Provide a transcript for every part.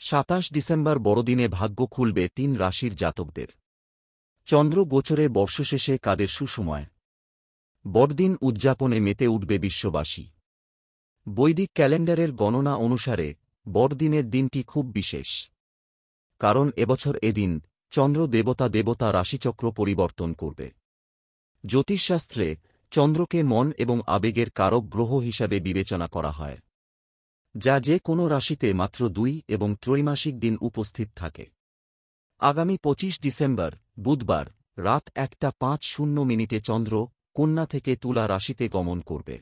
27 December বড়দিনে ভাগ্য খুলবে ৩ রাশির জাতকদের। চন্দ্র গোচরে বর্ষশেষে কাদের সুসময়। বড়দিন উদযাপনে মেতে উঠবে বিশ্ববাসী। বৈদিক ক্যালেন্ডারের গণনা অনুসারে বড়দিনের দিনটি খুব বিশেষ, কারণ এবছর এদিন চন্দ্র দেবতা রাশিচক্র পরিবর্তন করবে। জ্যোতিষশাস্ত্রে চন্দ্রকে মন এবং আবেগের কারক গ্রহ হিসাবে বিবেচনা করা হয়, যা যে কোনো রাশিতে মাত্র 2 এবং ত্রৈমাসিক দিন উপস্থিত থাকে। আগামী 25 ডিসেম্বর বুধবার রাত 1:05 চন্দ্র কন্যা থেকে তুলা রাশিতে গমন করবে।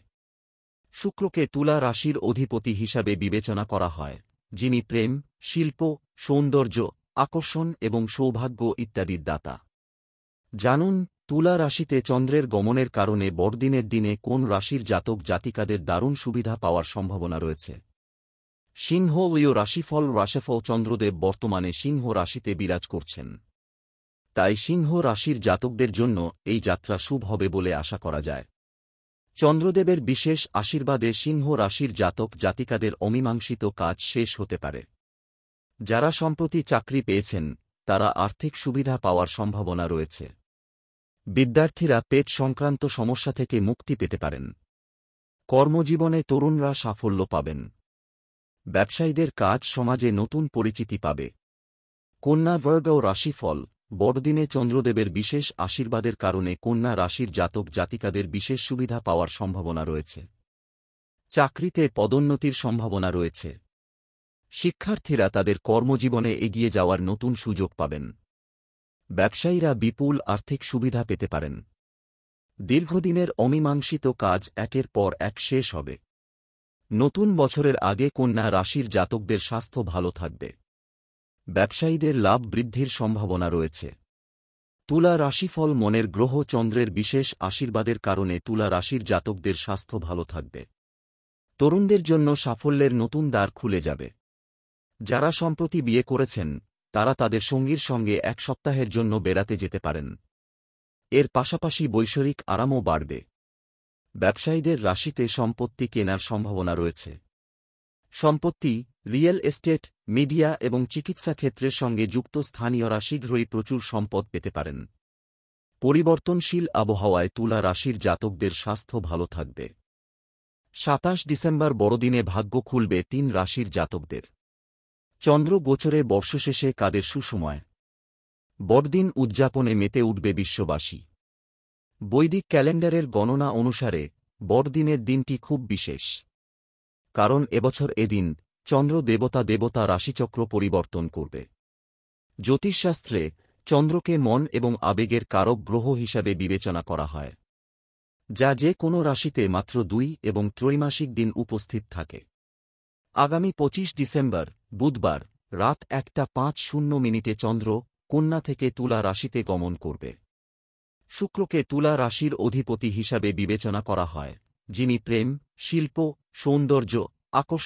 শুক্রকে তুলা রাশির অধিপতি হিসাবে বিবেচনা করা হয়, যিনি প্রেম, শিল্প, সৌন্দর্য, আকর্ষণ এবং সৌভাগ্য ইত্যাদির দাতা। জানুন, তুলা রাশিতে চন্দ্রের গমনের কারণে বড়দিনের দিনে কোন রাশির জাতক জাতিকাদের দারুণ সুবিধা পাওয়ার সম্ভাবনা রয়েছে। সিংহ রাশিফল চন্দ্রদেব বর্তমানে সিংহ রাশিতে বিরাজ করছেন, তাই সিংহ রাশির জাতকদের জন্য এই যাত্রা শুভ হবে বলে আশা করা যায়। চন্দ্রদেবের বিশেষ আশীর্বাদে সিংহ রাশির জাতক জাতিকাদের অমীমাংসিত কাজ শেষ হতে পারে। যারা সম্প্রতি চাকরি পেয়েছেন তারা আর্থিক সুবিধা পাওয়ার সম্ভাবনা রয়েছে। বিদ্যার্থীরা পেট সংক্রান্ত সমস্যা থেকে মুক্তি পেতে পারেন। কর্মজীবনে তরুণরা সাফল্য পাবেন। ব্যবসায়ীদের কাজ সমাজে নতুন পরিচিতি পাবে। কন্যা রাশিফল বড়দিনে চন্দ্রদেবের বিশেষ আশীর্বাদের কারণে কন্যা রাশির জাতক জাতিকাদের বিশেষ সুবিধা পাওয়ার সম্ভাবনা রয়েছে। চাকরিতে পদোন্নতির সম্ভাবনা রয়েছে। শিক্ষার্থীরা তাদের কর্মজীবনে এগিয়ে যাওয়ার নতুন সুযোগ পাবেন। ব্যবসায়ীরা বিপুল আর্থিক সুবিধা পেতে পারেন। দীর্ঘদিনের অমীমাংসিত কাজ একের পর এক শেষ হবে। নতুন বছরের আগে কন্যা রাশির জাতকদের স্বাস্থ্য ভালো থাকবে। ব্যবসায়ীদের লাভ বৃদ্ধির সম্ভাবনা রয়েছে। তুলা রাশিফল মনের গ্রহ চন্দ্রের বিশেষ আশীর্বাদের কারণে তুলা রাশির জাতকদের স্বাস্থ্য ভালো থাকবে। তরুণদের জন্য সাফল্যের নতুন দ্বার খুলে যাবে। যারা সম্প্রতি বিয়ে করেছেন তারা তাদের সঙ্গীর সঙ্গে এক সপ্তাহের জন্য বেড়াতে যেতে পারেন। এর পাশাপাশি বৈষয়িক আরামও বাড়বে। ব্যবসায়ীদের রাশিতে সম্পত্তি কেনার সম্ভাবনা রয়েছে। সম্পত্তি, রিয়েল এস্টেট, মিডিয়া এবং চিকিৎসা ক্ষেত্রের সঙ্গে যুক্ত স্থানীয়রা শীঘ্রই প্রচুর সম্পদ পেতে পারেন। পরিবর্তনশীল আবহাওয়ায় তুলা রাশির জাতকদের স্বাস্থ্য ভালো থাকবে। 27 ডিসেম্বর বড়দিনে ভাগ্য খুলবে 3 রাশির জাতকদের। চন্দ্র গোচরে বর্ষশেষে কাদের সুসময়। বড়দিন উদযাপনে মেতে উঠবে বিশ্ববাসী। বৈদিক ক্যালেন্ডারের গণনা অনুসারে বড়দিনের দিনটি খুব বিশেষ, কারণ এবছর এদিন চন্দ্র দেবতা রাশিচক্র পরিবর্তন করবে। জ্যোতিষশাস্ত্রে চন্দ্রকে মন এবং আবেগের কারক গ্রহ হিসাবে বিবেচনা করা হয়, যা যে কোনো রাশিতে মাত্র 2 এবং ত্রৈমাসিক দিন উপস্থিত থাকে। আগামী 25 ডিসেম্বর বুধবার রাত 1:05 চন্দ্র কন্যা থেকে তুলা রাশিতে গমন করবে। শুক্রকে তুলা রাশির অধিপতি হিসাবে বিবেচনা করা হয়, যিনি প্রেম, শিল্প, সৌন্দর্য, আকর্ষণ